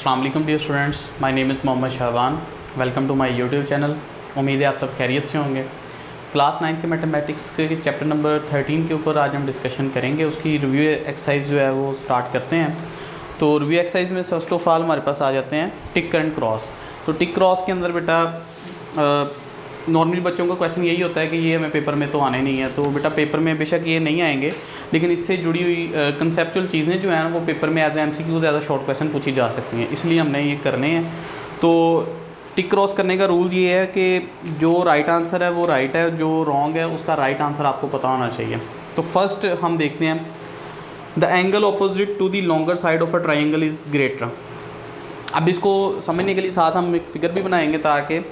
अस्सलाम वालेकुम dear students, my name is Mohammad Shahban. Welcome to my YouTube channel. उम्मीद है आप सब खैरियत से होंगे। क्लास 9 के मैथमेटिक्स के चैप्टर नंबर 13 के ऊपर आज हम डिस्कशन करेंगे। उसकी रिव्यू एक्सरसाइज जो है वो स्टार्ट करते हैं। तो रिव्यू एक्सरसाइज में फर्स्ट ऑफ ऑल हमारे पास आ जाते हैं टिक एंड क्रॉस। तो टिक क्रॉस के अंदर बेटा नॉर्मली बच्चों का क्वेश्चन यही होता है कि ये हमें पेपर में तो आने नहीं है। तो बेटा पेपर में बेशक ये नहीं आएंगे, लेकिन इससे जुड़ी हुई कंसेप्चुअल चीज़ें जो हैं वो पेपर में एज MCQ ज़्यादा शॉर्ट क्वेश्चन पूछी जा सकती हैं, इसलिए हमने ये करने हैं। तो टिक क्रॉस करने का रूल ये है कि जो राइट आंसर है वो राइट है, जो रॉन्ग है उसका राइट आंसर आपको पता होना चाहिए। तो फर्स्ट हम देखते हैं, the angle opposite to the longer side of a triangle is greater. अब इसको समझने के लिए साथ हम एक फिगर भी बनाएंगे ताकि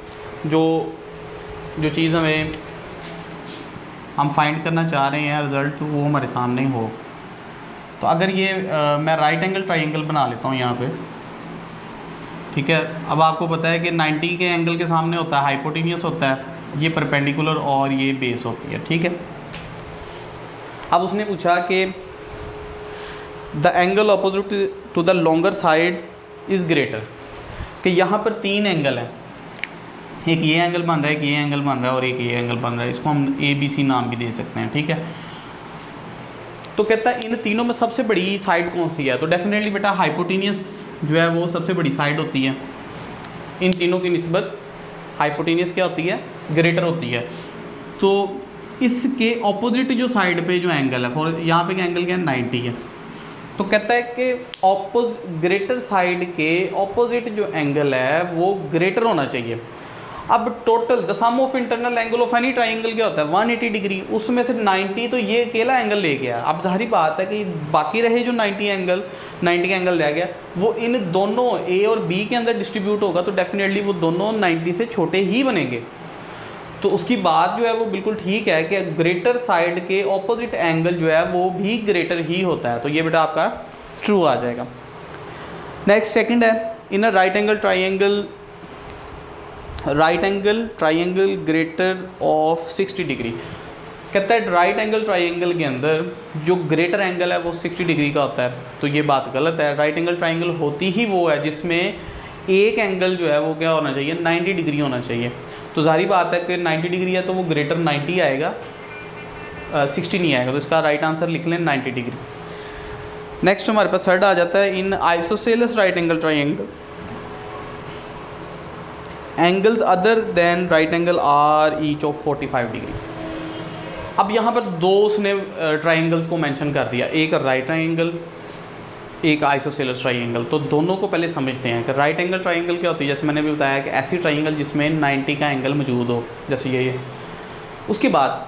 जो चीज़ हम फाइंड करना चाह रहे हैं रिज़ल्ट वो हमारे सामने हो। तो अगर ये मैं राइट एंगल ट्राइंगल बना लेता हूँ यहाँ पे, ठीक है। अब आपको पता है कि 90 के एंगल के सामने होता है हाइपोटेनियस होता है, ये परपेंडिकुलर और ये बेस होती है, ठीक है। अब उसने पूछा कि the angle opposite to the longer side is greater, कि यहाँ पर 3 एंगल हैं, एक ये एंगल बन रहा है, एक ये एंगल बन रहा है और एक ये एंगल बन रहा है। इसको हम ABC नाम भी दे सकते हैं, ठीक है। तो कहता है इन तीनों में सबसे बड़ी साइड कौन सी है? तो डेफिनेटली बेटा हाइपोटेनियस जो है वो सबसे बड़ी साइड होती है। इन तीनों की निस्बत हाइपोटेनियस क्या होती है? ग्रेटर होती है। तो इसके ऑपोजिट जो साइड पे जो एंगल है, फॉर यहाँ पे एंगल क्या है? 90 है। तो कहता है कि ग्रेटर साइड के ऑपोजिट जो एंगल है वो ग्रेटर होना चाहिए। अब total the sum of internal angle of any triangle क्या होता है? 180 डिग्री। उसमें से 90 तो ये अकेला एंगल ले गया। अब जाहिर बात है कि बाकी रहे जो 90 का एंगल रह गया वो इन दोनों A और B के अंदर डिस्ट्रीब्यूट होगा, तो डेफिनेटली वो दोनों 90 से छोटे ही बनेंगे। तो उसकी बात जो है वो बिल्कुल ठीक है कि ग्रेटर साइड के ऑपोजिट एंगल जो है वो भी ग्रेटर ही होता है। तो ये बेटा आपका ट्रू आ जाएगा। नेक्स्ट सेकंड है, in a right angle triangle greater of 60 degree. कहता है राइट एंगल ट्राइंगल के अंदर जो ग्रेटर एंगल है वो 60 डिग्री का होता है। तो ये बात गलत है। राइट एंगल ट्राइंगल होती ही वो है जिसमें एक एंगल जो है वो क्या होना चाहिए? 90 डिग्री होना चाहिए। तो जाहिर बात है कि 90 डिग्री है तो वो ग्रेटर 90 आएगा, 60 नहीं आएगा। तो इसका राइट आंसर लिख लें 90 डिग्री। नेक्स्ट हमारे पास थर्ड आ जाता है, in isosceles right angle triangle angles other than right angle are each of 45 degree. अब यहाँ पर दो उसने ट्राइंगल्स को मेंशन कर दिया, एक राइट ट्राइंगल, एक आइसोसेलेस ट्राइंगल। तो दोनों को पहले समझते हैं कि राइट एंगल ट्राइंगल क्या होती है। जैसे मैंने भी बताया कि ऐसी ट्राइंगल जिसमें 90 का एंगल मौजूद हो, जैसे ये। उसके बाद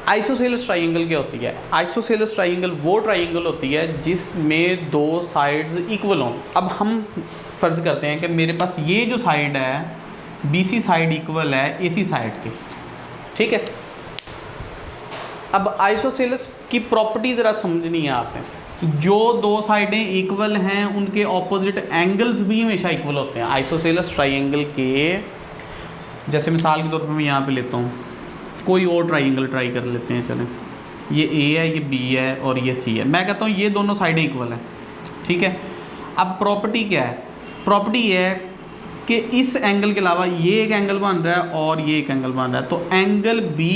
आइसोसेलेस ट्राइंगल क्या होती है? आइसोसेलेस ट्राइंगल वो ट्राइंगल होती है जिसमें दो साइड्स इक्वल हों। अब हम फ़र्ज़ करते हैं कि मेरे पास ये जो साइड है BC साइड इक्वल है AC साइड की, ठीक है। अब आइसोसेलेस की प्रॉपर्टी ज़रा समझनी है आपने। जो दो साइडें इक्वल हैं उनके ऑपोजिट एंगल्स भी हमेशा इक्वल होते हैं। आइसोसेलेस ट्राइंगल के, जैसे मिसाल के तौर पर मैं यहाँ पे लेता हूँ, कोई और ट्राइंगल ट्राई कर लेते हैं। चलें, ये A है, ये B है और ये C है। मैं कहता हूँ ये दोनों साइडें इक्वल हैं, ठीक है। अब प्रॉपर्टी क्या है? प्रॉपर्टी ये है कि इस एंगल के अलावा ये एक एंगल बन रहा है और ये एक एंगल बन रहा है। तो एंगल B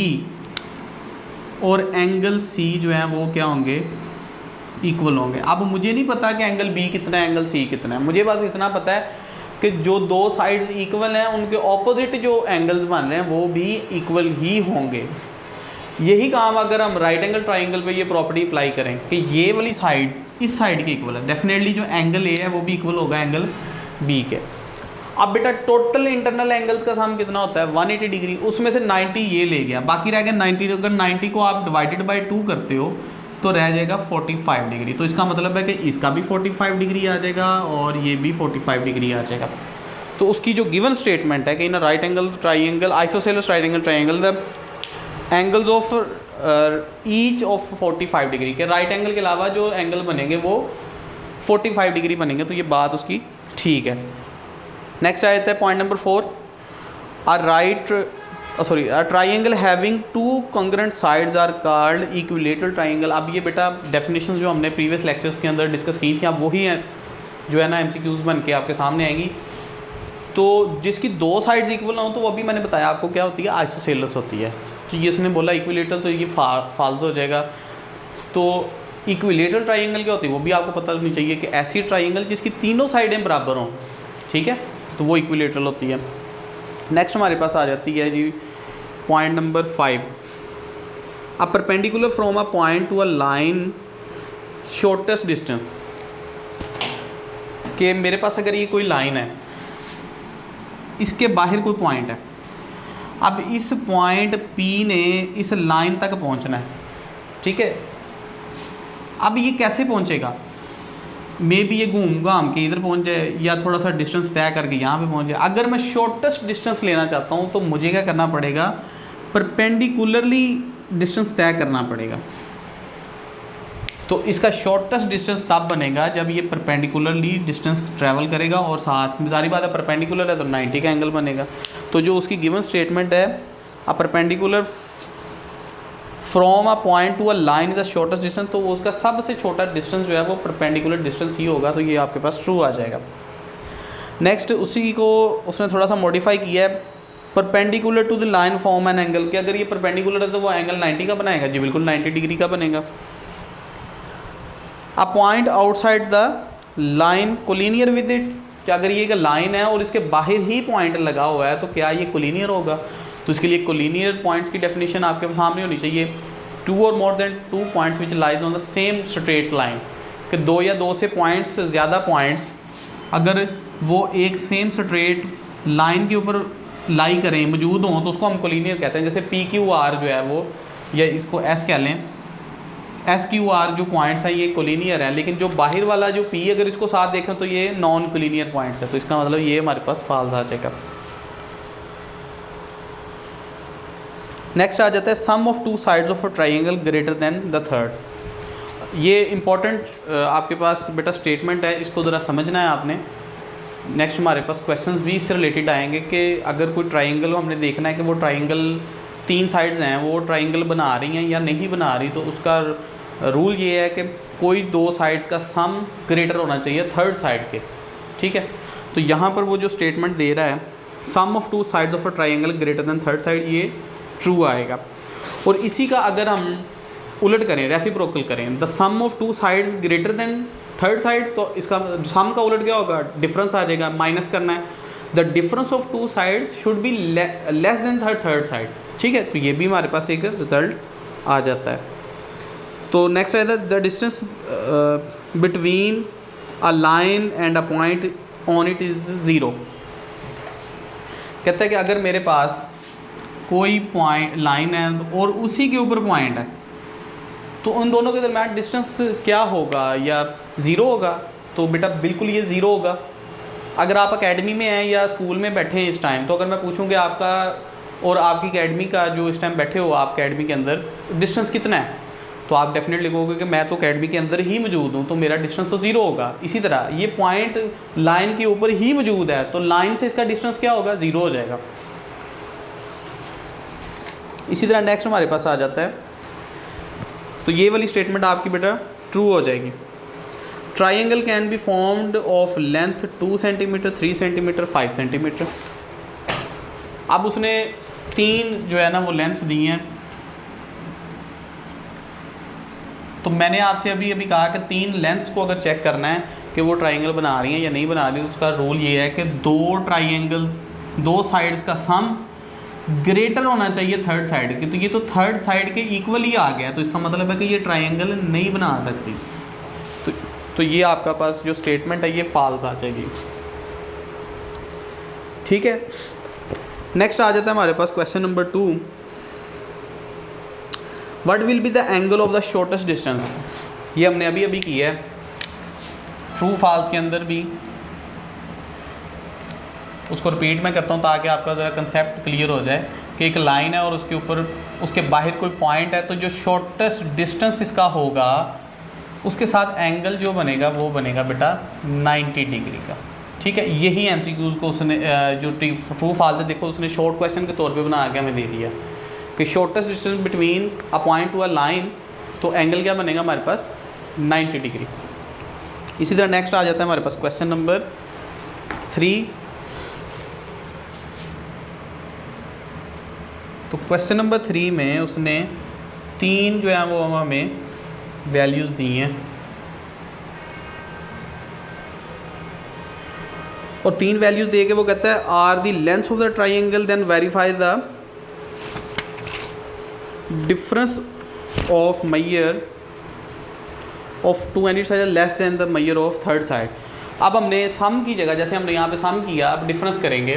और एंगल C जो है वो क्या होंगे? इक्वल होंगे। अब मुझे नहीं पता कि एंगल B कितना है, एंगल C कितना है। मुझे बस इतना पता है कि जो दो साइड्स इक्वल हैं उनके ऑपोजिट जो एंगल्स बन रहे हैं वो भी इक्वल ही होंगे। यही काम अगर हम राइट एंगल ट्राइंगल पे ये प्रॉपर्टी अप्लाई करें कि ये वाली साइड इस साइड के इक्वल है, डेफिनेटली जो एंगल A है वो भी इक्वल होगा एंगल B के। अब बेटा टोटल इंटरनल एंगल्स का सम कितना होता है? 180 डिग्री। उसमें से 90 ये ले गया, बाकी रह गया 90। अगर 90 को आप डिवाइडेड बाई 2 करते हो तो रह जाएगा 45 डिग्री। तो इसका मतलब है कि इसका भी 45 डिग्री आ जाएगा और ये भी 45 डिग्री आ जाएगा। तो उसकी जो गिवन स्टेटमेंट है कि in right angle triangle isosceles right angle triangle the angles of each of 45 degree के राइट एंगल के अलावा जो एंगल बनेंगे वो 45 डिग्री बनेंगे। तो ये बात उसकी ठीक है। नेक्स्ट आ जाता है point number 4, a triangle having 2 congruent sides are called equilateral triangle. अब ये बेटा डेफिनेशन जो हमने प्रीवियस लेक्चर्स के अंदर डिस्कस की थी अब वही हैं जो है ना MCQs बन के आपके सामने आएंगी। तो जिसकी दो साइड्स इक्वल ना हो तो वो अभी मैंने बताया आपको क्या होती है, आइसोसेलेस होती है। तो ये इसने बोला इक्विलेटरल, तो ये फाल्स हो जाएगा। तो इक्विलेटरल ट्राइंगल क्या होती है वो भी आपको पता होनी चाहिए कि ऐसी ट्राइंगल जिसकी तीनों साइडें बराबर हों, ठीक है, तो वो इक्विलेटरल होती है। नेक्स्ट हमारे पास आ जाती है जी point number 5, a perpendicular from a point to a line shortest distance. कि मेरे पास अगर ये कोई लाइन है, इसके बाहर कोई पॉइंट है, अब इस पॉइंट P ने इस लाइन तक पहुंचना है, ठीक है। अब ये कैसे पहुंचेगा, मे बी ये घूम के इधर पहुंच जाए या थोड़ा सा डिस्टेंस तय करके यहाँ पे पहुंच जाए। अगर मैं शॉर्टेस्ट डिस्टेंस लेना चाहता हूँ तो मुझे क्या करना पड़ेगा, परपेंडिकुलरली डिस्टेंस तय करना पड़ेगा। तो इसका शॉर्टेस्ट डिस्टेंस तब बनेगा जब ये परपेंडिकुलरली डिस्टेंस ट्रैवल करेगा और साथ में सारी बात है परपेंडिकुलर है तो 90 का एंगल बनेगा। तो जो उसकी गिवन स्टेटमेंट है, a perpendicular from a point to a line is the shortest distance, तो उसका सबसे छोटा डिस्टेंस जो है वो परपेंडिकुलर डिस्टेंस ही होगा। तो ये आपके पास ट्रू आ जाएगा। नेक्स्ट उसी को उसने थोड़ा सा मॉडिफाई किया है, perpendicular to the line form an angle, कि अगर ये परपेंडिकुलर है तो वो एंगल 90 का बनाएगा, जी बिल्कुल 90 डिग्री का बनेगा। A point outside the line collinear with it, कि अगर ये एक लाइन है और इसके बाहर ही पॉइंट लगा हुआ है तो क्या ये कोलिनियर होगा। तो इसके लिए कोलिनियर पॉइंट्स की डेफिनेशन आपके सामने होनी चाहिए, 2 और more than 2 points which lies on the same straight line, कि 2 या 2 से पॉइंट्स से ज़्यादा पॉइंट्स अगर वो एक सेम स्ट्रेट लाइन के ऊपर लाई करें, मौजूद हों, तो उसको हम कोलिनियर कहते हैं। जैसे PQR जो है वो, या इसको S कह लें, SQR जो पॉइंट्स हैं ये कोलिनियर है, लेकिन जो बाहर वाला जो P अगर इसको साथ देखें तो ये नॉन कोलिनियर पॉइंट्स है। तो इसका मतलब ये हमारे पास फॉल्स आ जाएगा। नेक्स्ट आ जाता है sum of 2 sides of a triangle greater than the third. ये इंपॉर्टेंट आपके पास बेटा स्टेटमेंट है, इसको ज़रा समझना है आपने। नेक्स्ट हमारे पास क्वेश्चंस भी इससे रिलेटेड आएंगे कि अगर कोई ट्राइंगल हमने देखना है कि वो ट्राइंगल 3 साइड्स हैं, वो ट्राइंगल बना रही हैं या नहीं बना रही, तो उसका रूल ये है कि कोई 2 साइड्स का सम ग्रेटर होना चाहिए थर्ड साइड के, ठीक है। तो यहाँ पर वो जो स्टेटमेंट दे रहा है, sum of 2 sides of a triangle greater than third side, ये ट्रू आएगा। और इसी का अगर हम उलट करें, रेसिप्रोकल करें, the sum of 2 sides greater than third side, तो इसका सम का उलट क्या होगा, डिफरेंस आ जाएगा, माइनस करना है। The difference of 2 sides should be less than third side, ठीक है। तो ये भी हमारे पास एक रिजल्ट आ जाता है। तो नेक्स्ट है the distance between a line and a point on it is 0। कहता है कि अगर मेरे पास कोई पॉइंट लाइन है और उसी के ऊपर पॉइंट है, तो उन दोनों के दरम्यान डिस्टेंस क्या होगा, या 0 होगा। तो बेटा बिल्कुल ये 0 होगा। अगर आप एकेडमी में हैं या स्कूल में बैठे हैं इस टाइम, तो अगर मैं पूछूंगा आपका और आपकी एकेडमी का जो इस टाइम बैठे हो आप एकेडमी के अंदर डिस्टेंस कितना है, तो आप डेफिनेटली कहोगे कि मैं तो एकेडमी के अंदर ही मौजूद हूँ, तो मेरा डिस्टेंस तो 0 होगा। इसी तरह ये पॉइंट लाइन के ऊपर ही मौजूद है, तो लाइन से इसका डिस्टेंस क्या होगा, 0 हो जाएगा। इसी तरह नेक्स्ट हमारे पास आ जाता है, तो ये वाली स्टेटमेंट आपकी बेटा ट्रू हो जाएगी। Triangle can be formed of length 2 centimetre, 3 centimetre, 5 centimetre. अब उसने 3 जो है ना वो लेंथ्स दी हैं, तो मैंने आपसे अभी कहा कि 3 लेंथ्स को अगर चेक करना है कि वो ट्राइंगल बना रही हैं या नहीं बना रही, तो उसका रूल ये है कि 2 ट्राइंगल 2 साइड्स का सम ग्रेटर होना चाहिए थर्ड साइड के। तो ये तो थर्ड साइड के इक्वल ही आ गया, तो इसका मतलब है कि ये ट्राइंगल नहीं बना सकती। तो ये आपका पास जो स्टेटमेंट है ये फॉल्स आ जाएगी, ठीक है। नेक्स्ट आ जाता है हमारे पास question number 2, what will be the angle of the shortest distance. ये हमने अभी किया है ट्रू फॉल्स के अंदर भी, उसको रिपीट मैं करता हूँ ताकि आपका ज़रा कंसेप्ट क्लियर हो जाए कि एक लाइन है और उसके ऊपर उसके बाहर कोई पॉइंट है, तो जो शॉर्टेस्ट डिस्टेंस इसका होगा उसके साथ एंगल जो बनेगा वो बनेगा बेटा 90 डिग्री का, ठीक है। यही MCQs को उसने जो ट्रू फॉल्स है देखो उसने शॉर्ट क्वेश्चन के तौर पे बना के हमें दे दिया कि shortest distance between a point to a line, तो एंगल क्या बनेगा हमारे पास 90 डिग्री। इसी तरह नेक्स्ट आ जाता है हमारे पास क्वेश्चन नंबर 3। तो क्वेश्चन नंबर 3 में उसने 3 जो है वो हमें वैल्यूज़ दी हैं और 3 वैल्यूज़ दे के वो कहता है are the length of the triangle then verify the difference of measure of two and it side less than the measure of third side. अब हमने सम की जगह, जैसे हमने यहाँ पे सम किया, अब डिफरेंस करेंगे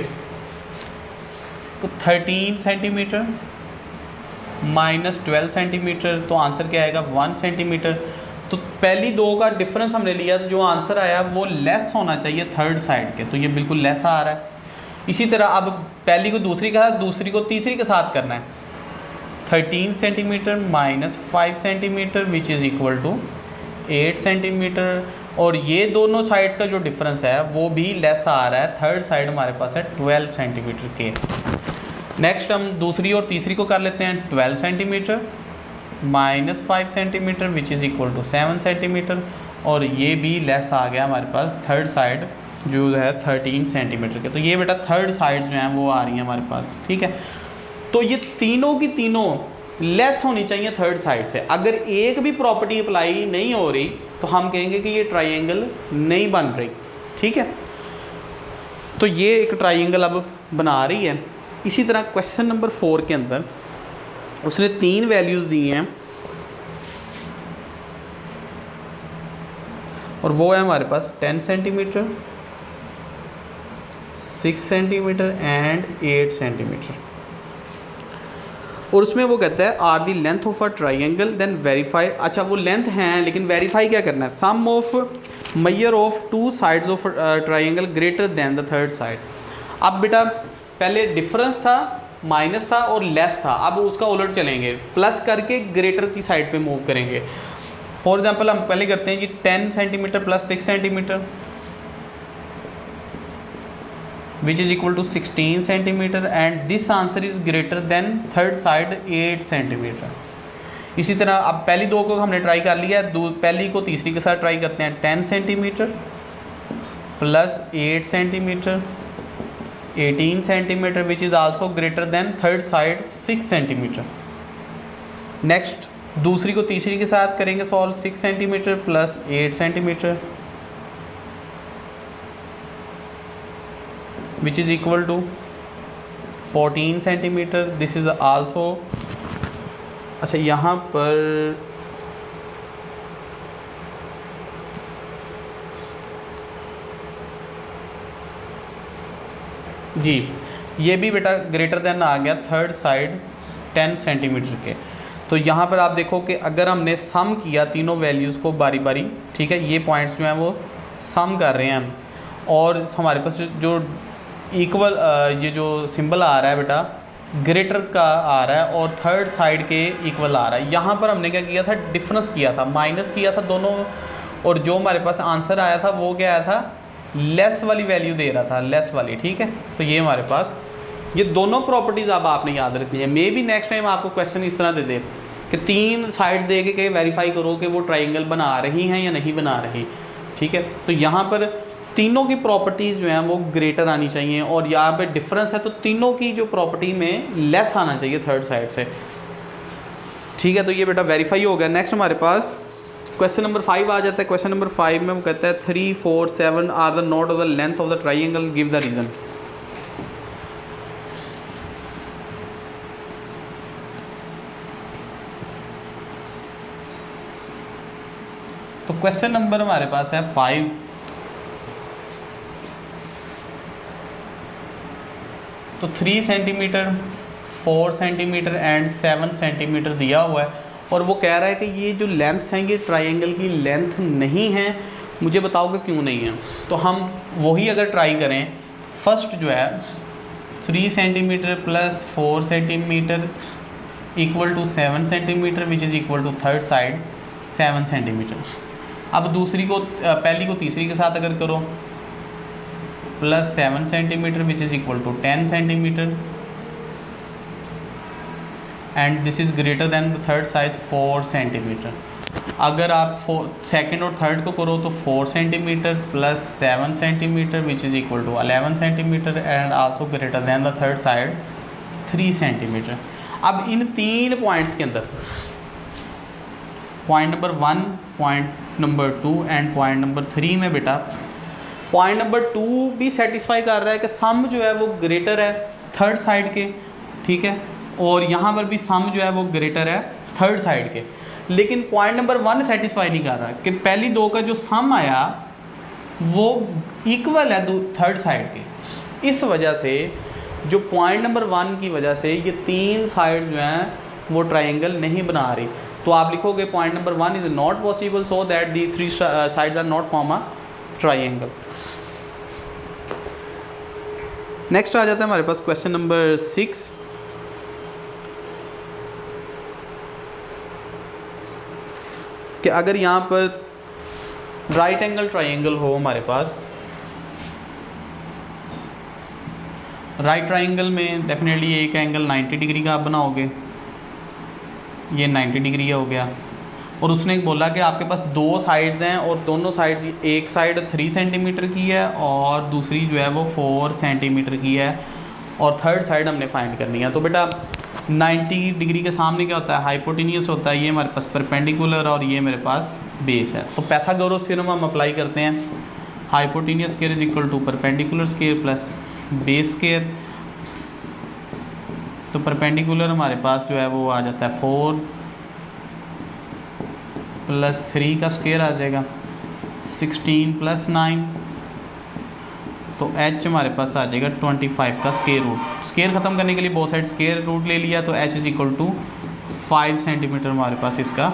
तो 13 सेंटीमीटर माइनस 12 सेंटीमीटर, तो आंसर क्या आएगा 1 सेंटीमीटर। तो पहली दो का डिफरेंस हमने लिया, तो जो आंसर आया वो लेस होना चाहिए थर्ड साइड के, तो ये बिल्कुल लेस आ रहा है। इसी तरह अब पहली को दूसरी के साथ, दूसरी को तीसरी के साथ करना है। 13 centimetre minus 5 centimetre which is equal to 8 centimetre, और ये दोनों साइड्स का जो डिफरेंस है वो भी लेस आ रहा है। थर्ड साइड हमारे पास है 12 सेंटीमीटर के। नेक्स्ट हम दूसरी और तीसरी को कर लेते हैं। 12 centimetre minus 5 centimetre which is equal to 7 centimetre, और ये भी लेस आ गया हमारे पास थर्ड साइड जो है 13 सेंटीमीटर के। तो ये बेटा थर्ड साइड्स जो हैं वो आ रही हैं हमारे पास, ठीक है। तो ये तीनों की तीनों लेस होनी चाहिए थर्ड साइड से। अगर एक भी प्रॉपर्टी अप्लाई नहीं हो रही तो हम कहेंगे कि ये ट्राइंगल नहीं बन रही, ठीक है। तो ये एक ट्राइंगल अब बना रही है। इसी तरह क्वेश्चन नंबर 4 के अंदर उसने 3 वैल्यूज़ दी हैं और वो है हमारे पास 10 सेंटीमीटर, 6 सेंटीमीटर एंड 8 सेंटीमीटर। और उसमें वो कहता है are the length of a triangle then verify. अच्छा वो लेंथ हैं, लेकिन वेरीफाई क्या करना है, sum of measure of two sides of triangle greater than the third side. अब बेटा पहले डिफरेंस था, माइनस था और लेस था, अब उसका उलट चलेंगे, प्लस करके ग्रेटर की साइड पे मूव करेंगे। फॉर एग्जांपल हम पहले करते हैं कि 10 centimetre plus 6 centimetre which is equal to 16 centimeter and this answer is greater than third side 8 centimeter। इसी तरह अब पहली दो को हमने ट्राई कर लिया है, पहली को तीसरी के साथ ट्राई करते हैं। 10 centimetre plus 8 centimetre 18 centimetre which is also greater than third side 6 centimetre. Next दूसरी को तीसरी के साथ करेंगे solve. 6 centimetre plus 8 centimetre which is equal to 14 centimetre. This is also, अच्छा यहाँ पर जी ये भी बेटा ग्रेटर देन आ गया थर्ड साइड 10 सेंटीमीटर के। तो यहाँ पर आप देखो कि अगर हमने सम किया तीनों वैल्यूज़ को बारी बारी, ठीक है, ये पॉइंट्स जो हैं वो सम कर रहे हैं हम, और हमारे पास जो इक्वल ये जो सिंबल आ रहा है बेटा ग्रेटर का आ रहा है और थर्ड साइड के इक्वल आ रहा है। यहाँ पर हमने क्या किया था, डिफरेंस किया था, माइनस किया था दोनों, और जो हमारे पास आंसर आया था वो क्या आया था, लेस वाली वैल्यू दे रहा था, लेस वाली, ठीक है। तो ये हमारे पास ये दोनों प्रॉपर्टीज़ अब आपने याद रखनी है। मे बी नेक्स्ट टाइम आपको क्वेश्चन इस तरह दे दे कि 3 साइड्स दे के वेरीफाई करो कि वो ट्राइंगल बना रही हैं या नहीं बना रही, ठीक है। तो यहाँ पर तीनों की प्रॉपर्टीज़ जो हैं वो ग्रेटर आनी चाहिए, और यहाँ पे डिफरेंस है तो तीनों की जो प्रॉपर्टी में लेस आना चाहिए थर्ड साइड से, ठीक है। तो ये बेटा वेरीफाई हो गया। नेक्स्ट हमारे पास क्वेश्चन नंबर 5 आ जाता है। क्वेश्चन नंबर 5 में वो कहता है 3, 4, 7 are the note of the length of the triangle, give the reason. तो क्वेश्चन नंबर हमारे पास है 5। तो 3 सेंटीमीटर 4 सेंटीमीटर एंड 7 सेंटीमीटर दिया हुआ है, और वो कह रहा है कि ये जो लेंथ्स हैं ये ट्राइंगल की लेंथ नहीं है, मुझे बताओ कि क्यों नहीं है। तो हम वही अगर ट्राई करें, फर्स्ट जो है 3 centimetre plus 4 centimetre equal to 7 centimetre which is equal to third side 7 centimetre. अब दूसरी को पहली को तीसरी के साथ अगर करो, plus 7 centimetre which is equal to 10 centimetre and this is greater than the third size 4 centimetre. अगर आप सेकंड और थर्ड को करो तो 4 centimetre plus 7 centimetre which is equal to 11 centimetre and also greater than the third side 3 centimetre. अब इन 3 points के अंदर point number 1, point number 2 and point number 3 में बेटा पॉइंट नंबर 2 भी सेटिस्फाई कर रहा है कि सम जो है वो ग्रेटर है थर्ड साइड के, ठीक है, और यहाँ पर भी सम जो है वो ग्रेटर है थर्ड साइड के। लेकिन पॉइंट नंबर 1 सेटिस्फाई नहीं कर रहा कि पहली दो का जो सम आया वो इक्वल है थर्ड साइड के। इस वजह से जो पॉइंट नंबर 1 की वजह से ये 3 साइड जो हैं वो ट्राइंगल नहीं बना रही। तो आप लिखोगे point number 1 is not possible so that the 3 sides are not form a triangle. Next आ जाता है हमारे पास क्वेश्चन नंबर 6। कि अगर यहाँ पर राइट एंगल ट्राइंगल हो हमारे पास, राइट ट्राइंगल में डेफिनेटली एक एंगल 90 डिग्री का आप बनाओगे, ये 90 डिग्री हो गया, और उसने बोला कि आपके पास 2 साइड्स हैं और दोनों साइड्स, एक साइड 3 सेंटीमीटर की है और दूसरी जो है वो 4 सेंटीमीटर की है, और थर्ड साइड हमने फाइंड करनी है। तो बेटा 90 डिग्री के सामने क्या होता है, हाइपोटेनियस होता है, ये हमारे पास परपेंडिकुलर और ये मेरे पास बेस है। तो पाइथागोरस थ्योरम हम अप्लाई करते हैं, hypotenuse square is equal to perpendicular square plus base square. तो परपेंडिकुलर हमारे पास जो है वो आ जाता है 4 प्लस 3 का स्क्वायर आ जाएगा 16 प्लस 9, तो h हमारे पास आ जाएगा 25 का स्क्वायर रूट। स्क्वायर ख़त्म करने के लिए बोथ साइड स्क्वायर रूट ले लिया, तो h is equal to 5 centimetre हमारे पास इसका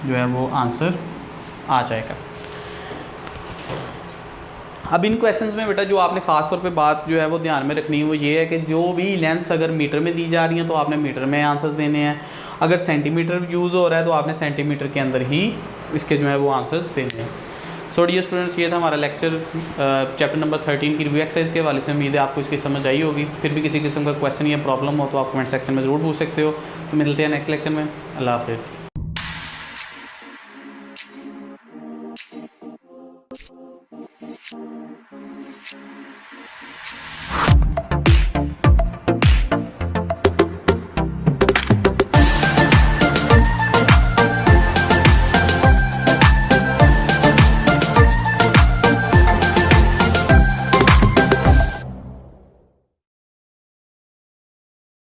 जो है वो आंसर आ जाएगा। अब इन क्वेश्चंस में बेटा जो आपने ख़ास तौर पे बात जो है वो ध्यान में रखनी है वो ये है कि जो भी लेंथ्स अगर मीटर में दी जा रही हैं तो आपने मीटर में आंसर्स देने हैं, अगर सेंटीमीटर यूज़ हो रहा है तो आपने सेंटीमीटर के अंदर ही इसके जो है वो आंसर्स देने हैं। सो डियर स्टूडेंट्स, ये था हमारा लेक्चर चैप्टर नंबर 13 की रिव्यू एक्सरसाइज के हवाले से। उम्मीद है आपको इसकी समझ आई होगी। फिर भी किसी किस्म का क्वेश्चन या प्रॉब्लम हो तो आप कमेंट सेक्शन में ज़रूर पूछ सकते हो। तो मिलते हैं नेक्स्ट लेक्चर में। अल्लाह हाफ़िज़।